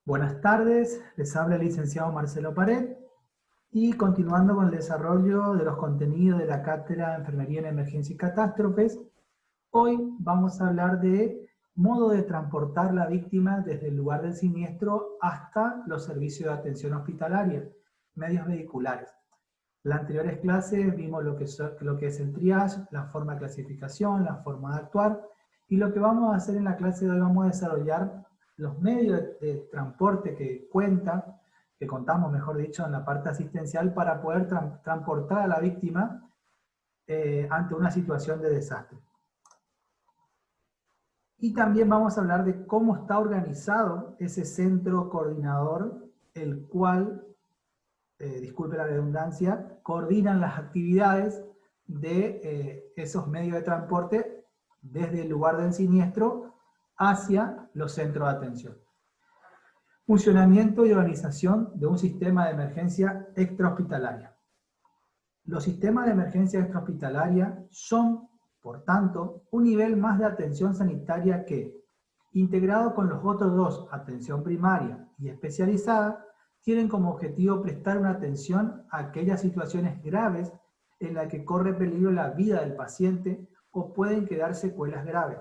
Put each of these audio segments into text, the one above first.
Buenas tardes, les habla el licenciado Marcelo Pared y continuando con el desarrollo de los contenidos de la cátedra de Enfermería en Emergencia y Catástrofes, hoy vamos a hablar de modo de transportar la víctima desde el lugar del siniestro hasta los servicios de atención hospitalaria, medios vehiculares. En las anteriores clases vimos lo que es el triage, la forma de clasificación, la forma de actuar, y lo que vamos a hacer en la clase de hoy vamos a desarrollar los medios de transporte que contamos mejor dicho en la parte asistencial para poder transportar a la víctima ante una situación de desastre. Y también vamos a hablar de cómo está organizado ese centro coordinador, el cual disculpe la redundancia, coordinan las actividades de esos medios de transporte desde el lugar del siniestro hacia los centros de atención. Funcionamiento y organización de un sistema de emergencia extrahospitalaria. Los sistemas de emergencia extrahospitalaria son, por tanto, un nivel más de atención sanitaria que, integrado con los otros dos, atención primaria y especializada, tienen como objetivo prestar una atención a aquellas situaciones graves en las que corre peligro la vida del paciente o pueden quedar secuelas graves.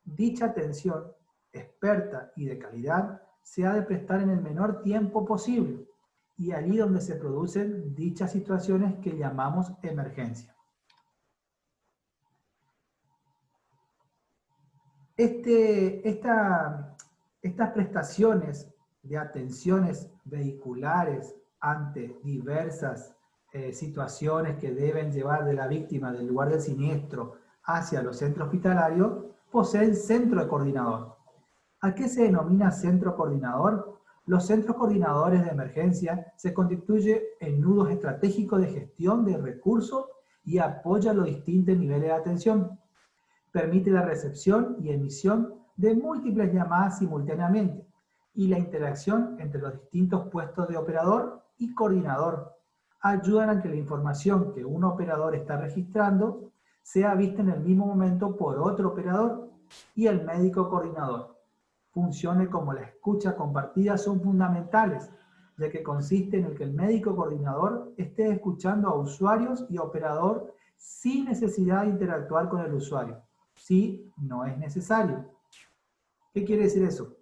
Dicha atención, experta y de calidad, se ha de prestar en el menor tiempo posible y allí donde se producen dichas situaciones que llamamos emergencia. Estas prestaciones de atenciones vehiculares ante diversas situaciones que deben llevar de la víctima del lugar del siniestro hacia los centros hospitalarios, poseen centro de coordinador. ¿A qué se denomina centro coordinador? Los centros coordinadores de emergencia se constituyen en nudos estratégicos de gestión de recursos y apoya los distintos niveles de atención. Permite la recepción y emisión de múltiples llamadas simultáneamente y la interacción entre los distintos puestos de operador y coordinador. Ayudan a que la información que un operador está registrando sea vista en el mismo momento por otro operador y el médico coordinador. Funciones como la escucha compartida son fundamentales, ya que consiste en el que el médico coordinador esté escuchando a usuarios y operador sin necesidad de interactuar con el usuario, si no es necesario. ¿Qué quiere decir eso?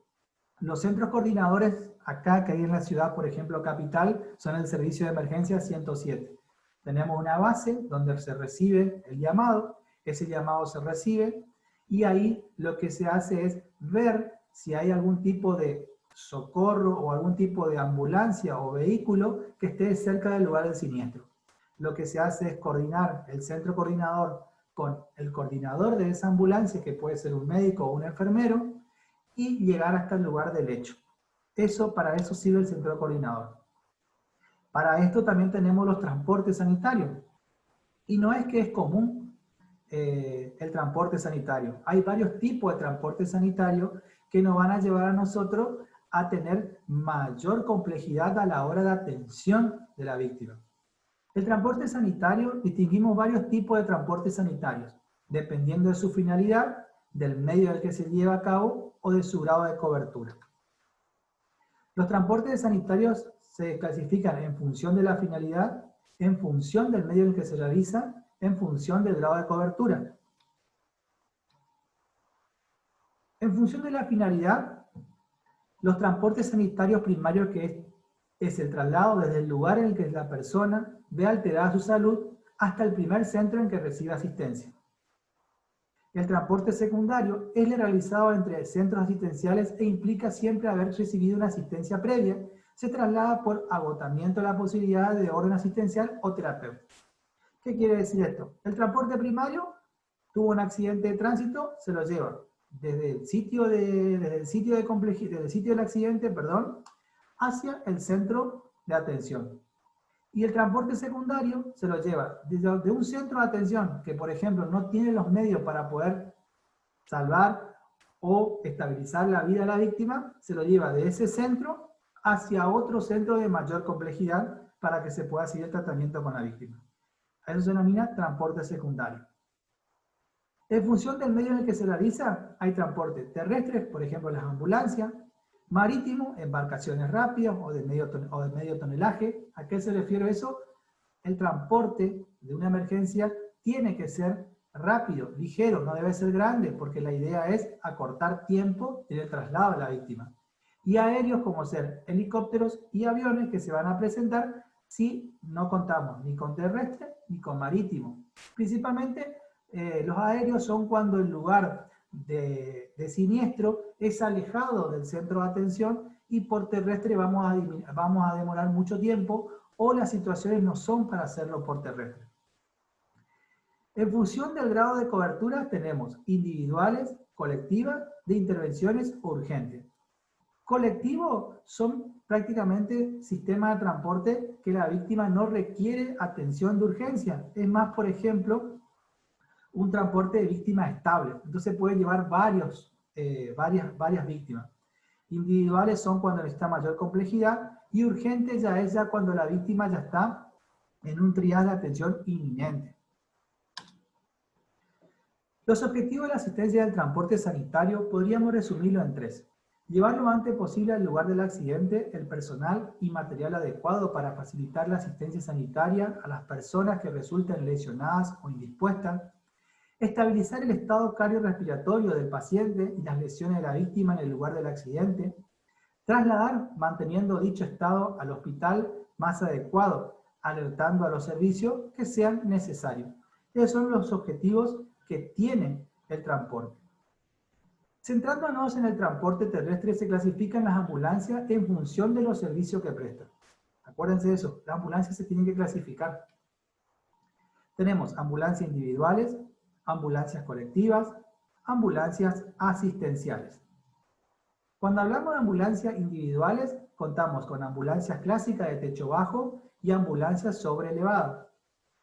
Los centros coordinadores, acá que hay en la ciudad, por ejemplo, capital, son el servicio de emergencia 107. Tenemos una base donde se recibe el llamado, ese llamado se recibe, y ahí lo que se hace es ver si hay algún tipo de socorro o algún tipo de ambulancia o vehículo que esté cerca del lugar del siniestro. Lo que se hace es coordinar el centro coordinador con el coordinador de esa ambulancia, que puede ser un médico o un enfermero, y llegar hasta el lugar del hecho. Para eso sirve el centro coordinador. Para esto también tenemos los transportes sanitarios. Y no es que es común el transporte sanitario. Hay varios tipos de transporte sanitario que nos van a llevar a nosotros a tener mayor complejidad a la hora de atención de la víctima. El transporte sanitario, distinguimos varios tipos de transportes sanitarios, dependiendo de su finalidad, del medio del que se lleva a cabo o de su grado de cobertura. Los transportes sanitarios se clasifican en función de la finalidad, en función del medio en que se realiza, en función del grado de cobertura. En función de la finalidad, los transportes sanitarios primarios, que es el traslado desde el lugar en el que la persona ve alterada su salud hasta el primer centro en que recibe asistencia. El transporte secundario es el realizado entre centros asistenciales e implica siempre haber recibido una asistencia previa. Se traslada por agotamiento de la posibilidad de orden asistencial o terapéutico. ¿Qué quiere decir esto? El transporte primario tuvo un accidente de tránsito, se lo lleva desde el sitio del accidente, hacia el centro de atención. Y el transporte secundario se lo lleva desde un centro de atención que, por ejemplo, no tiene los medios para poder salvar o estabilizar la vida de la víctima, se lo lleva de ese centro hacia otro centro de mayor complejidad para que se pueda seguir el tratamiento con la víctima. A eso se denomina transporte secundario. En función del medio en el que se realiza, hay transporte terrestre, por ejemplo las ambulancias, Marítimo, embarcaciones rápidas o de medio tonelaje. ¿A qué se refiere eso? El transporte de una emergencia tiene que ser rápido, ligero, no debe ser grande, porque la idea es acortar tiempo en el traslado de la víctima. Y aéreos como ser helicópteros y aviones que se van a presentar si no contamos ni con terrestre ni con marítimo. Principalmente los aéreos son cuando el lugar de siniestro es alejado del centro de atención y por terrestre vamos a demorar mucho tiempo o las situaciones no son para hacerlo por terrestre. En función del grado de cobertura tenemos individuales, colectivas, de intervenciones urgentes. Colectivos son prácticamente sistemas de transporte que la víctima no requiere atención de urgencia. Es más, por ejemplo, un transporte de víctimas estable. Entonces puede llevar varias víctimas. Individuales son cuando necesita mayor complejidad y urgentes ya es cuando la víctima ya está en un triage de atención inminente. Los objetivos de la asistencia del transporte sanitario podríamos resumirlo en 3. Llevar lo antes posible al lugar del accidente el personal y material adecuado para facilitar la asistencia sanitaria a las personas que resulten lesionadas o indispuestas. Estabilizar el estado cardiorrespiratorio del paciente y las lesiones de la víctima en el lugar del accidente. Trasladar, manteniendo dicho estado al hospital más adecuado, alertando a los servicios que sean necesarios. Esos son los objetivos que tiene el transporte. Centrándonos en el transporte terrestre, se clasifican las ambulancias en función de los servicios que prestan. Acuérdense de eso, las ambulancias se tienen que clasificar. Tenemos ambulancias individuales, ambulancias colectivas, ambulancias asistenciales. Cuando hablamos de ambulancias individuales, contamos con ambulancias clásicas de techo bajo y ambulancias sobreelevadas.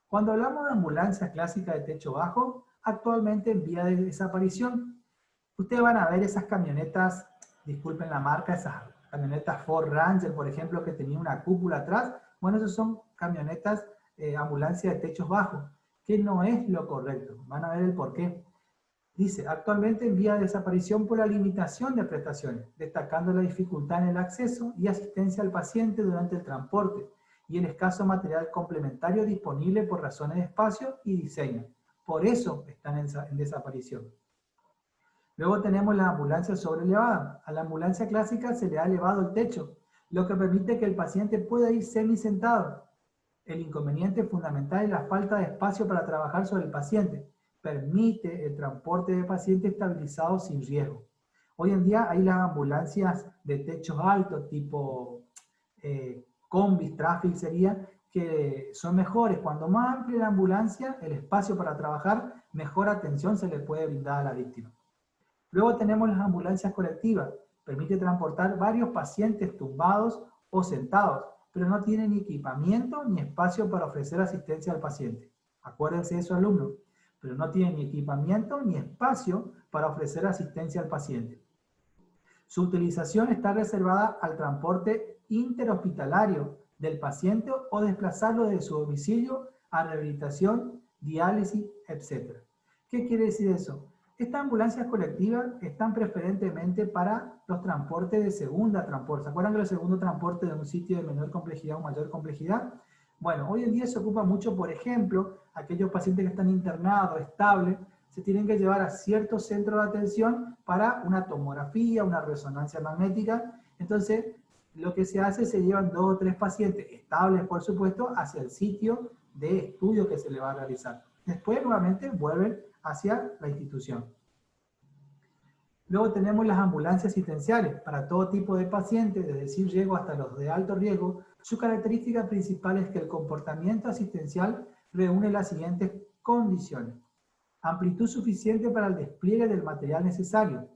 Cuando hablamos de ambulancias clásicas de techo bajo, actualmente en vía de desaparición. Ustedes van a ver esas camionetas, disculpen la marca, esas camionetas Ford Ranger, por ejemplo, que tenía una cúpula atrás. Bueno, esas son camionetas, ambulancias de techos bajos, que no es lo correcto. Van a ver el porqué. Dice, actualmente en vía de desaparición por la limitación de prestaciones, destacando la dificultad en el acceso y asistencia al paciente durante el transporte y el escaso material complementario disponible por razones de espacio y diseño. Por eso están en desaparición. Luego tenemos la ambulancia sobreelevada. A la ambulancia clásica se le ha elevado el techo, lo que permite que el paciente pueda ir semisentado. El inconveniente fundamental es la falta de espacio para trabajar sobre el paciente. Permite el transporte de pacientes estabilizados sin riesgo. Hoy en día hay las ambulancias de techos altos, tipo combis, traffic sería, que son mejores. Cuando más amplia la ambulancia, el espacio para trabajar, mejor atención se le puede brindar a la víctima. Luego tenemos las ambulancias colectivas. Permite transportar varios pacientes tumbados o sentados, pero no tiene ni equipamiento ni espacio para ofrecer asistencia al paciente. Acuérdense de eso, alumnos. Pero no tiene ni equipamiento ni espacio para ofrecer asistencia al paciente. Su utilización está reservada al transporte interhospitalario del paciente o desplazarlo de su domicilio a rehabilitación, diálisis, etc. ¿Qué quiere decir eso? Estas ambulancias colectivas están preferentemente para los transportes de segunda transporte. ¿Se acuerdan que el segundo transporte de un sitio de menor complejidad o mayor complejidad? Bueno, hoy en día se ocupa mucho, por ejemplo, aquellos pacientes que están internados, estables, se tienen que llevar a ciertos centros de atención para una tomografía, una resonancia magnética. Entonces, lo que se hace, se llevan 2 o 3 pacientes estables, por supuesto, hacia el sitio de estudio que se le va a realizar. Después, nuevamente, vuelven hacia la institución. Luego tenemos las ambulancias asistenciales para todo tipo de pacientes, desde sin riesgo hasta los de alto riesgo. Su característica principal es que el comportamiento asistencial reúne las siguientes condiciones. Amplitud suficiente para el despliegue del material necesario.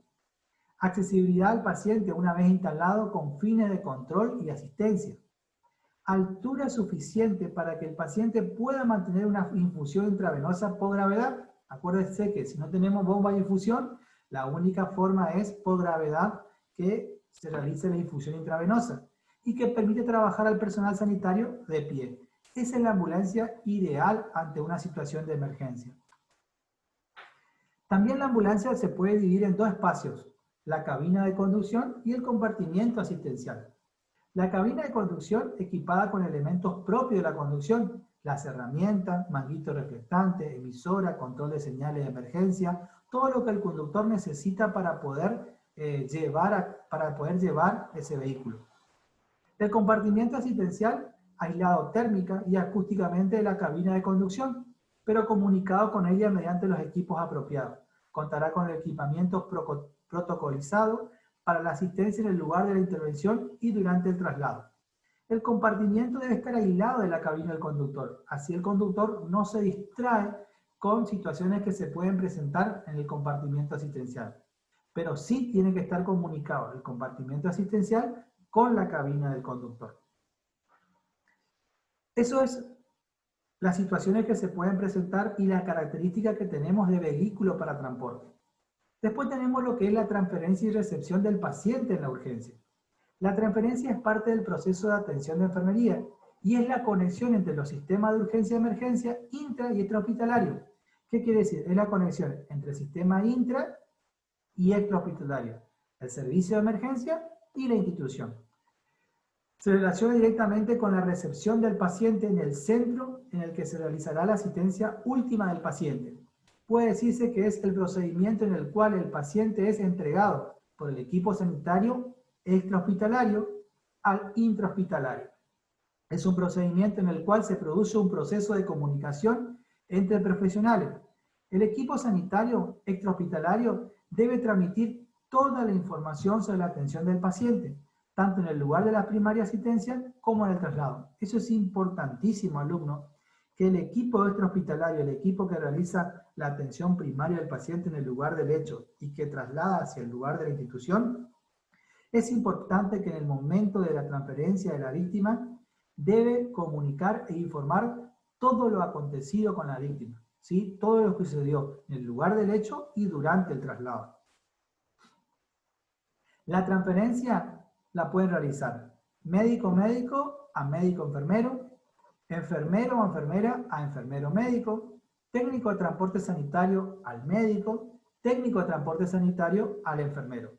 Accesibilidad al paciente una vez instalado con fines de control y asistencia. Altura suficiente para que el paciente pueda mantener una infusión intravenosa por gravedad. Acuérdense que si no tenemos bomba de infusión, la única forma es por gravedad que se realice la infusión intravenosa y que permite trabajar al personal sanitario de pie. Esa es la ambulancia ideal ante una situación de emergencia. También la ambulancia se puede dividir en 2 espacios. la cabina de conducción y el compartimiento asistencial. La cabina de conducción equipada con elementos propios de la conducción, las herramientas, manguito reflectante, emisora, control de señales de emergencia, todo lo que el conductor necesita para poder llevar ese vehículo. El compartimiento asistencial, aislado térmica y acústicamente de la cabina de conducción, pero comunicado con ella mediante los equipos apropiados. Contará con el equipamiento protocolizado para la asistencia en el lugar de la intervención y durante el traslado. El compartimiento debe estar aislado de la cabina del conductor, así el conductor no se distrae con situaciones que se pueden presentar en el compartimiento asistencial. Pero sí tiene que estar comunicado el compartimiento asistencial con la cabina del conductor. Eso es las situaciones que se pueden presentar y las características que tenemos de vehículo para transporte. Después tenemos lo que es la transferencia y recepción del paciente en la urgencia. La transferencia es parte del proceso de atención de enfermería y es la conexión entre los sistemas de urgencia y emergencia intra y extrahospitalario. ¿Qué quiere decir? Es la conexión entre el sistema intra y extrahospitalario, el servicio de emergencia y la institución. Se relaciona directamente con la recepción del paciente en el centro en el que se realizará la asistencia última del paciente. Puede decirse que es el procedimiento en el cual el paciente es entregado por el equipo sanitario extrahospitalario al intrahospitalario. Es un procedimiento en el cual se produce un proceso de comunicación entre profesionales. El equipo sanitario extrahospitalario debe transmitir toda la información sobre la atención del paciente, tanto en el lugar de la primaria asistencia como en el traslado. Eso es importantísimo, alumno, que el equipo extrahospitalario, el equipo que realiza la atención primaria del paciente en el lugar del hecho y que traslada hacia el lugar de la institución, es importante que en el momento de la transferencia de la víctima debe comunicar e informar todo lo acontecido con la víctima, ¿sí? Todo lo que sucedió en el lugar del hecho y durante el traslado. La transferencia la pueden realizar médico-médico a médico-enfermero, enfermero o enfermera a enfermero-médico, técnico de transporte sanitario al médico, técnico de transporte sanitario al enfermero.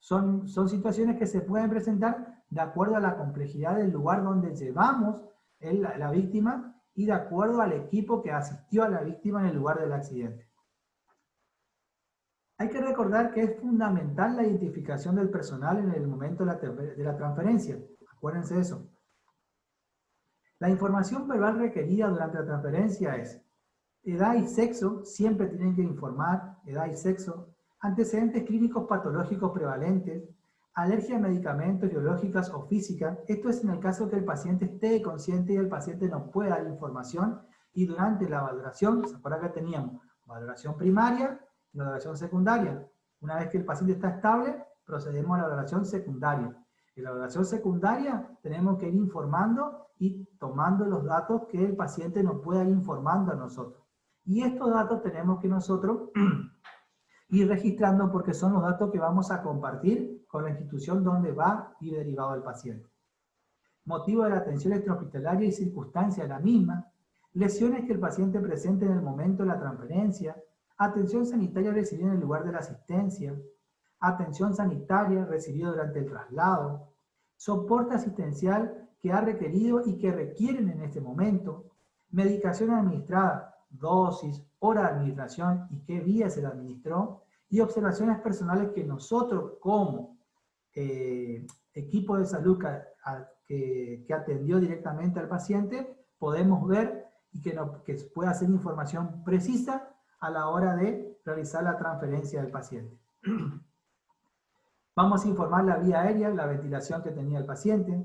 Son situaciones que se pueden presentar de acuerdo a la complejidad del lugar donde llevamos la víctima y de acuerdo al equipo que asistió a la víctima en el lugar del accidente. Hay que recordar que es fundamental la identificación del personal en el momento de la transferencia. Acuérdense de eso. La información verbal requerida durante la transferencia es edad y sexo, siempre tienen que informar edad y sexo, antecedentes clínicos patológicos prevalentes, alergia a medicamentos biológicas o físicas. Esto es en el caso que el paciente esté consciente y el paciente no pueda dar información y durante la valoración, ¿se acuerdan que teníamos valoración primaria y valoración secundaria? Una vez que el paciente está estable, procedemos a la valoración secundaria. En la valoración secundaria tenemos que ir informando y tomando los datos que el paciente nos pueda ir informando a nosotros. Y estos datos tenemos que nosotros ir registrando porque son los datos que vamos a compartir con la institución donde va a ir derivado el paciente. Motivo de la atención extrahospitalaria y circunstancia de la misma, lesiones que el paciente presente en el momento de la transferencia, atención sanitaria recibida en el lugar de la asistencia, atención sanitaria recibida durante el traslado, soporte asistencial que ha requerido y que requieren en este momento, medicación administrada, dosis, hora de administración y qué vía se la administró, y observaciones personales que nosotros como equipo de salud que atendió directamente al paciente podemos ver y que pueda ser información precisa a la hora de realizar la transferencia del paciente. Vamos a informar la vía aérea, la ventilación que tenía el paciente,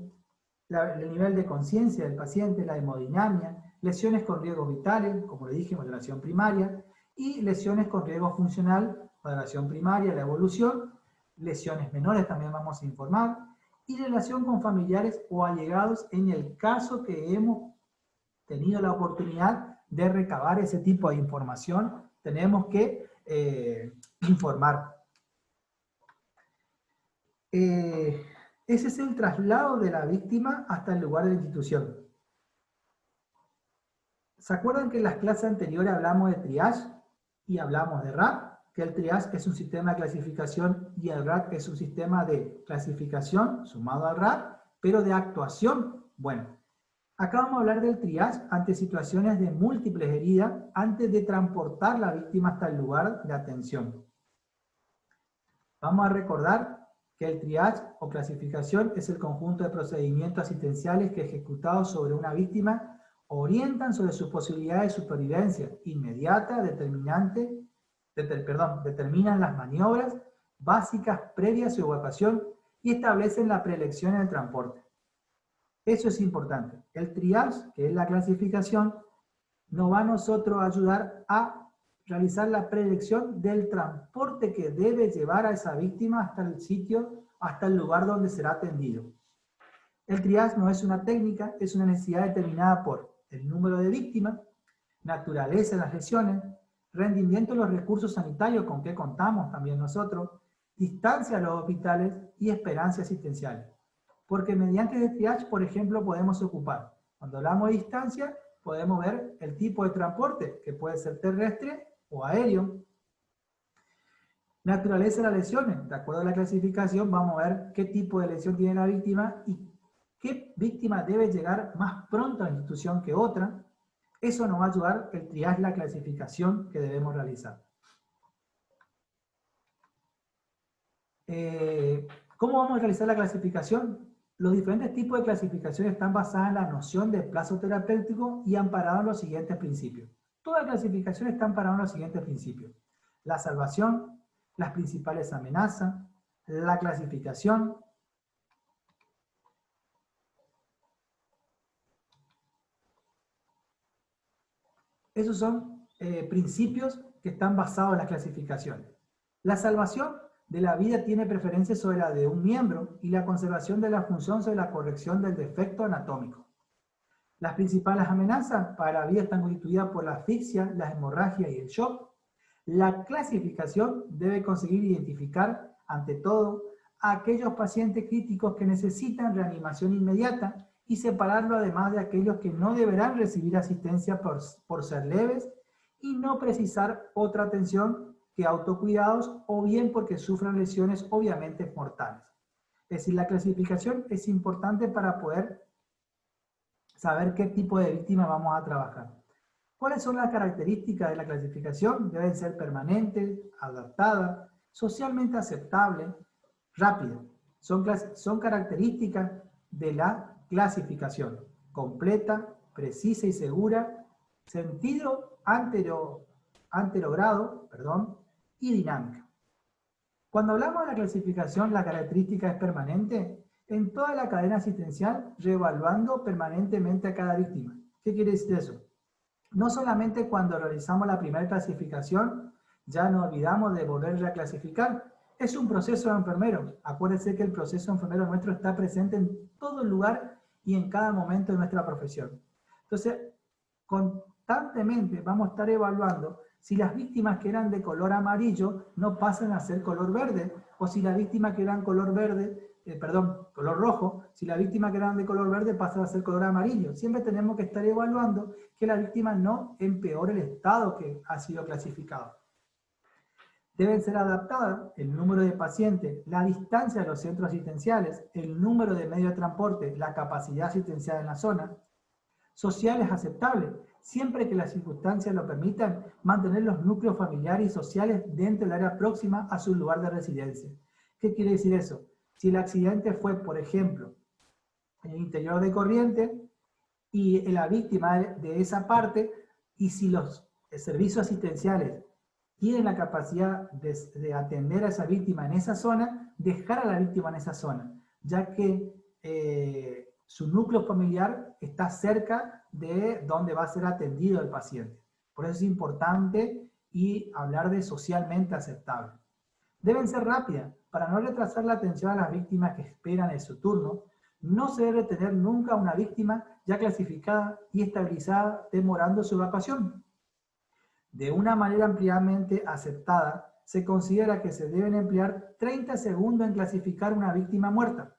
el nivel de conciencia del paciente, la hemodinamia, lesiones con riesgos vitales, como le dije, valoración primaria, y lesiones con riesgo funcional, valoración primaria, la evolución, lesiones menores también vamos a informar, y relación con familiares o allegados en el caso que hemos tenido la oportunidad de recabar ese tipo de información, tenemos que informar. Ese es el traslado de la víctima hasta el lugar de la institución. ¿Se acuerdan que en las clases anteriores hablamos de triage y hablamos de RAP? que el triage es un sistema de clasificación y el RAT es un sistema de clasificación sumado al RAT, pero de actuación. Bueno, acá vamos a hablar del triage ante situaciones de múltiples heridas antes de transportar la víctima hasta el lugar de atención. Vamos a recordar que el triage o clasificación es el conjunto de procedimientos asistenciales que ejecutados sobre una víctima orientan sobre sus posibilidades de supervivencia inmediata, determinan las maniobras básicas previas a su evacuación y establecen la preelección en el transporte. Eso es importante. El triage, que es la clasificación, nos va a nosotros ayudar a realizar la preelección del transporte que debe llevar a esa víctima hasta el sitio, hasta el lugar donde será atendido. El triage no es una técnica, es una necesidad determinada por el número de víctimas, naturaleza de las lesiones, rendimiento de los recursos sanitarios con que contamos también nosotros, distancia a los hospitales y esperanza asistencial. Porque mediante el triage, por ejemplo, podemos ocupar, cuando hablamos de distancia, podemos ver el tipo de transporte, que puede ser terrestre o aéreo. Naturaleza de las lesiones, de acuerdo a la clasificación, vamos a ver qué tipo de lesión tiene la víctima y qué víctima debe llegar más pronto a la institución que otra. Eso nos va a ayudar el triage, la clasificación que debemos realizar. ¿Cómo vamos a realizar la clasificación? Los diferentes tipos de clasificación están basadas en la noción de plazo terapéutico y amparados en los siguientes principios. Todas las clasificaciones están amparadas en los siguientes principios: la salvación, las principales amenazas, la clasificación, esos son principios que están basados en las clasificaciones. La salvación de la vida tiene preferencia sobre la de un miembro y la conservación de la función sobre la corrección del defecto anatómico. Las principales amenazas para la vida están constituidas por la asfixia, la hemorragia y el shock. La clasificación debe conseguir identificar, ante todo, a aquellos pacientes críticos que necesitan reanimación inmediata y separarlo además de aquellos que no deberán recibir asistencia por ser leves y no precisar otra atención que autocuidados o bien porque sufran lesiones obviamente mortales. Es decir, la clasificación es importante para poder saber qué tipo de víctima vamos a trabajar. ¿Cuáles son las características de la clasificación? Deben ser permanentes, adaptadas, socialmente aceptables, rápidas. Son características de la clasificación. Completa, precisa y segura, sentido anterogrado, y dinámica. Cuando hablamos de la clasificación, la característica es permanente en toda la cadena asistencial, reevaluando permanentemente a cada víctima. ¿Qué quiere decir eso? No solamente cuando realizamos la primera clasificación, ya nos olvidamos de volver a clasificar. Es un proceso de enfermero. Acuérdense que el proceso enfermero nuestro está presente en todo lugar y en cada momento de nuestra profesión. Entonces, constantemente vamos a estar evaluando si las víctimas que eran de color amarillo no pasan a ser color verde, o si las víctimas que eran color rojo, si la víctima que eran de color verde pasa a ser color amarillo. Siempre tenemos que estar evaluando que la víctima no empeore el estado que ha sido clasificado. Deben ser adaptadas el número de pacientes, la distancia de los centros asistenciales, el número de medios de transporte, la capacidad asistencial en la zona. Sociales aceptables, siempre que las circunstancias lo permitan, mantener los núcleos familiares y sociales dentro del área próxima a su lugar de residencia. ¿Qué quiere decir eso? Si el accidente fue, por ejemplo, en el interior de Corrientes y la víctima de esa parte, y si los servicios asistenciales tienen la capacidad de atender a esa víctima en esa zona, dejar a la víctima en esa zona, ya que su núcleo familiar está cerca de donde va a ser atendido el paciente. Por eso es importante y hablar de socialmente aceptable. Deben ser rápidas, para no retrasar la atención a las víctimas que esperan en su turno. No se debe tener nunca una víctima ya clasificada y estabilizada demorando su evacuación. De una manera ampliamente aceptada, se considera que se deben emplear 30 segundos en clasificar una víctima muerta,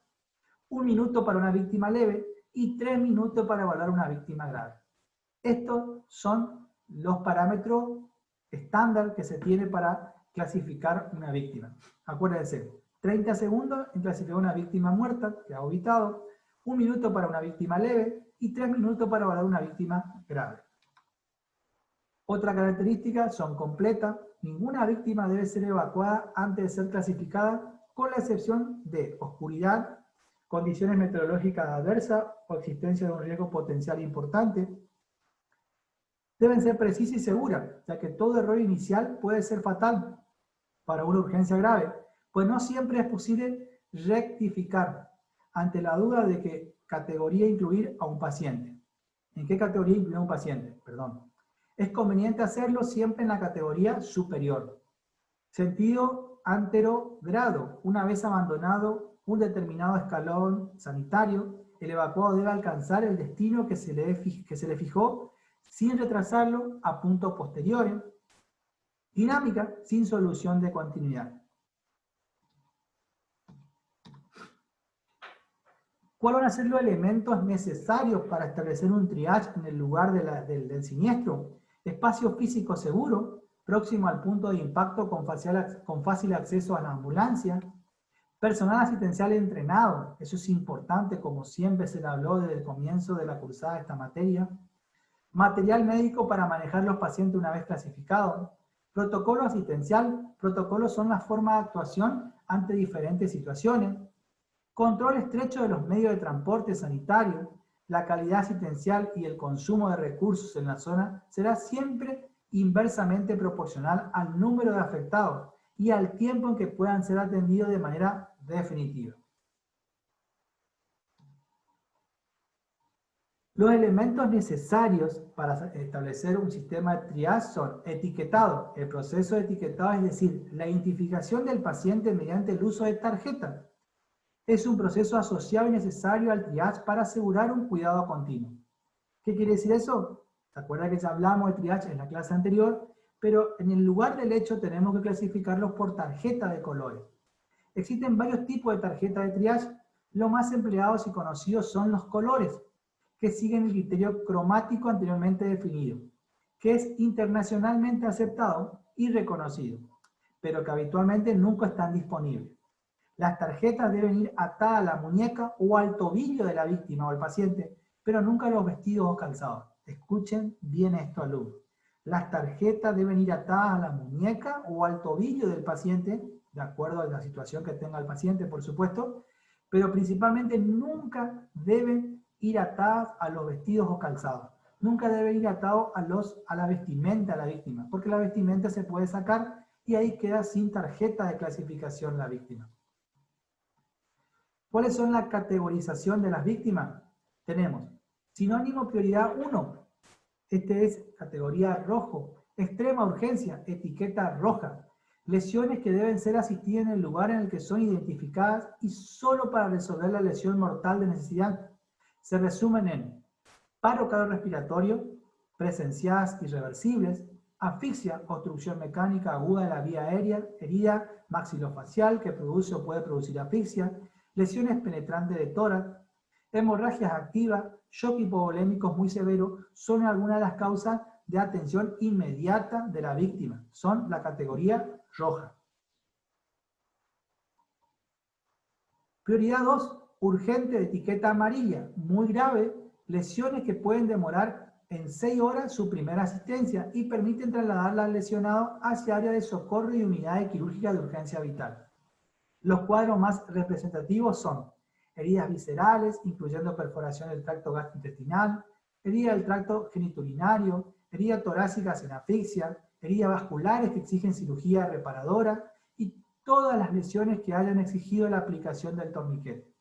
1 minuto para una víctima leve y 3 minutos para evaluar una víctima grave. Estos son los parámetros estándar que se tiene para clasificar una víctima. Acuérdense, 30 segundos en clasificar una víctima muerta, que ha obitado, 1 minuto para una víctima leve y 3 minutos para evaluar una víctima grave. Otra característica son completas. Ninguna víctima debe ser evacuada antes de ser clasificada, con la excepción de oscuridad, condiciones meteorológicas adversas o existencia de un riesgo potencial importante. Deben ser precisas y seguras, ya que todo error inicial puede ser fatal para una urgencia grave, pues no siempre es posible rectificar ante la duda de qué categoría incluir a un paciente. ¿En qué categoría incluir a un paciente? Perdón. Es conveniente hacerlo siempre en la categoría superior. Sentido anterogrado. Una vez abandonado un determinado escalón sanitario, el evacuado debe alcanzar el destino que se le fijó sin retrasarlo a puntos posteriores. Dinámica sin solución de continuidad. ¿Cuáles van a ser los elementos necesarios para establecer un triage en el lugar del siniestro? Espacio físico seguro, próximo al punto de impacto con fácil acceso a la ambulancia. Personal asistencial entrenado, eso es importante, como siempre se le habló desde el comienzo de la cursada de esta materia. Material médico para manejar los pacientes una vez clasificados. Protocolo asistencial, protocolos son las formas de actuación ante diferentes situaciones. Control estrecho de los medios de transporte sanitario, la calidad asistencial y el consumo de recursos en la zona será siempre inversamente proporcional al número de afectados y al tiempo en que puedan ser atendidos de manera definitiva. Los elementos necesarios para establecer un sistema de triage son etiquetado. El proceso de etiquetado es decir, la identificación del paciente mediante el uso de tarjetas. Es un proceso asociado y necesario al triage para asegurar un cuidado continuo. ¿Qué quiere decir eso? ¿Se acuerdan que ya hablamos de triage en la clase anterior? Pero en el lugar del hecho tenemos que clasificarlos por tarjeta de colores. Existen varios tipos de tarjetas de triage. Los más empleados y conocidos son los colores, que siguen el criterio cromático anteriormente definido, que es internacionalmente aceptado y reconocido, pero que habitualmente nunca están disponibles. Las tarjetas deben ir atadas a la muñeca o al tobillo de la víctima o el paciente, pero nunca a los vestidos o calzados. Escuchen bien esto, alumnos. Las tarjetas deben ir atadas a la muñeca o al tobillo del paciente, de acuerdo a la situación que tenga el paciente, por supuesto, pero principalmente nunca deben ir atadas a los vestidos o calzados. Nunca deben ir atados a la vestimenta de la víctima, porque la vestimenta se puede sacar y ahí queda sin tarjeta de clasificación la víctima. ¿Cuáles son la categorización de las víctimas? Tenemos sinónimo prioridad 1. Este es categoría rojo. Extrema urgencia, etiqueta roja. Lesiones que deben ser asistidas en el lugar en el que son identificadas y solo para resolver la lesión mortal de necesidad. Se resumen en paro cardiorrespiratorio, presenciadas irreversibles, asfixia, obstrucción mecánica aguda de la vía aérea, herida maxilofacial que produce o puede producir asfixia, lesiones penetrantes de tórax, hemorragias activas, shock hipovolémicos muy severos son algunas de las causas de atención inmediata de la víctima. Son la categoría roja. Prioridad 2, urgente de etiqueta amarilla, muy grave, lesiones que pueden demorar en 6 horas su primera asistencia y permiten trasladar al lesionado hacia área de socorro y unidades quirúrgicas de urgencia vital. Los cuadros más representativos son heridas viscerales, incluyendo perforación del tracto gastrointestinal, herida del tracto genitourinario, heridas torácicas en asfixia, heridas vasculares que exigen cirugía reparadora y todas las lesiones que hayan exigido la aplicación del torniquete.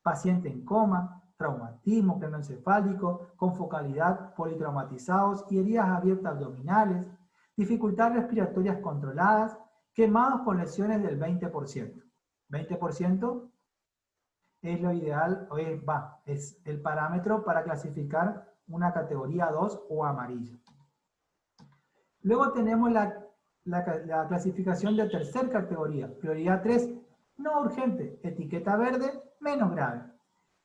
Paciente en coma, traumatismo craneoencefálico, con focalidad, politraumatizados y heridas abiertas abdominales, dificultades respiratorias controladas, quemados con lesiones del 20%. 20% es lo ideal, es el parámetro para clasificar una categoría 2 o amarilla. Luego tenemos la clasificación de tercera categoría, prioridad 3, no urgente, etiqueta verde, menos grave.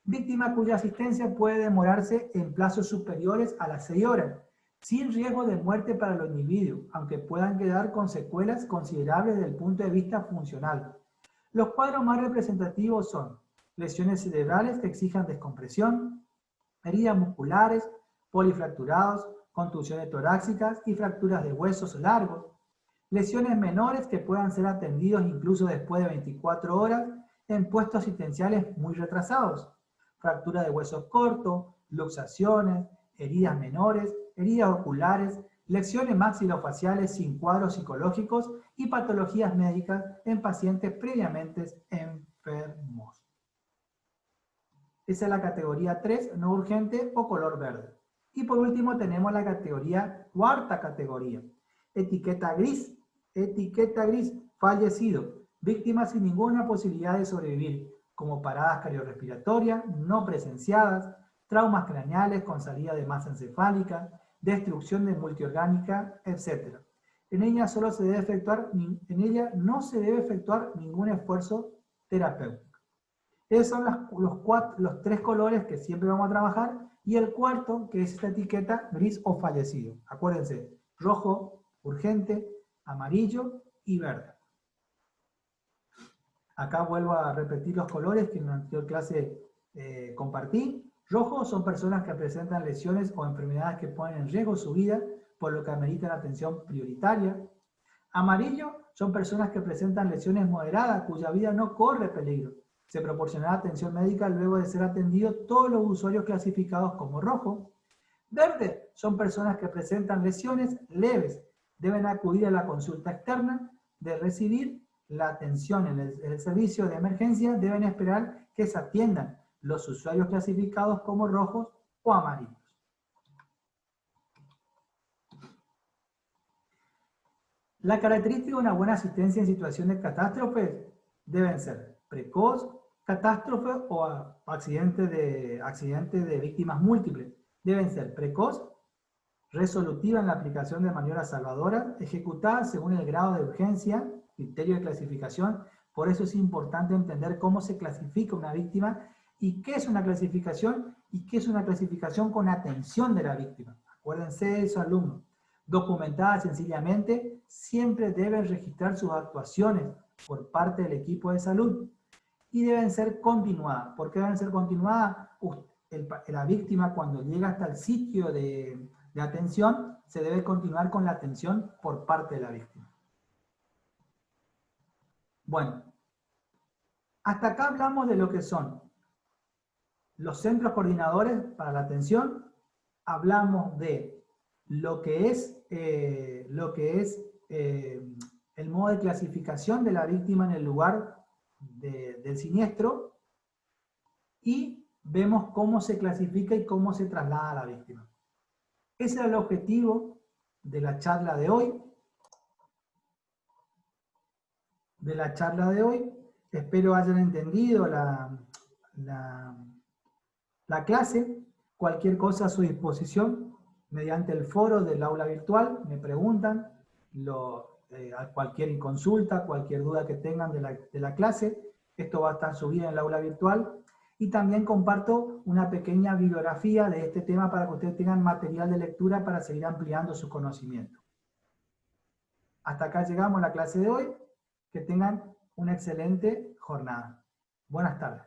Víctima cuya asistencia puede demorarse en plazos superiores a las 6 horas. sin riesgo de muerte para los individuos, aunque puedan quedar con secuelas considerables desde el punto de vista funcional. Los cuadros más representativos son lesiones cerebrales que exijan descompresión, heridas musculares, polifracturados, contusiones torácicas y fracturas de huesos largos, lesiones menores que puedan ser atendidos incluso después de 24 horas en puestos asistenciales muy retrasados, fractura de huesos cortos, luxaciones, heridas menores, heridas oculares, lesiones maxilofaciales sin cuadros psicológicos y patologías médicas en pacientes previamente enfermos. Esa es la categoría 3, no urgente o color verde. Y por último tenemos la categoría, cuarta categoría, etiqueta gris, fallecido, víctima sin ninguna posibilidad de sobrevivir, como paradas cardiorrespiratorias no presenciadas, traumas craneales con salida de masa encefálica, destrucción de multiorgánica, etc. En ella no se debe efectuar ningún esfuerzo terapéutico. Esos son los 3 colores que siempre vamos a trabajar, y el cuarto, que es esta etiqueta gris o fallecido. Acuérdense, rojo, urgente, amarillo y verde. Acá vuelvo a repetir los colores que en la anterior clase compartí. Rojo son personas que presentan lesiones o enfermedades que ponen en riesgo su vida, por lo que ameritan atención prioritaria. Amarillo son personas que presentan lesiones moderadas cuya vida no corre peligro. Se proporcionará atención médica luego de ser atendidos todos los usuarios clasificados como rojo. Verde son personas que presentan lesiones leves. Deben acudir a la consulta externa. De recibir la atención en el servicio de emergencia, deben esperar que se atiendan los usuarios clasificados como rojos o amarillos. La característica de una buena asistencia en situación de catástrofe deben ser precoz, catástrofe o accidente de víctimas múltiples. Deben ser precoz, resolutiva en la aplicación de maniobras salvadoras, ejecutada según el grado de urgencia, criterio de clasificación. Por eso es importante entender cómo se clasifica una víctima y qué es una clasificación y qué es una clasificación con atención de la víctima. Acuérdense de eso, alumnos. Documentada sencillamente, siempre deben registrar sus actuaciones por parte del equipo de salud y deben ser continuadas. ¿Por qué deben ser continuadas? La víctima, cuando llega hasta el sitio de atención, se debe continuar con la atención por parte de la víctima. Bueno, hasta acá hablamos de lo que son los centros coordinadores para la atención, hablamos de lo que es el modo de clasificación de la víctima en el lugar del siniestro, y vemos cómo se clasifica y cómo se traslada a la víctima. Ese es el objetivo de la charla de hoy. Espero hayan entendido la clase. Cualquier cosa a su disposición mediante el foro del aula virtual. Me preguntan a cualquier consulta, cualquier duda que tengan de la clase. Esto va a estar subido en el aula virtual. Y también comparto una pequeña bibliografía de este tema para que ustedes tengan material de lectura para seguir ampliando su conocimiento. Hasta acá llegamos a la clase de hoy. Que tengan una excelente jornada. Buenas tardes.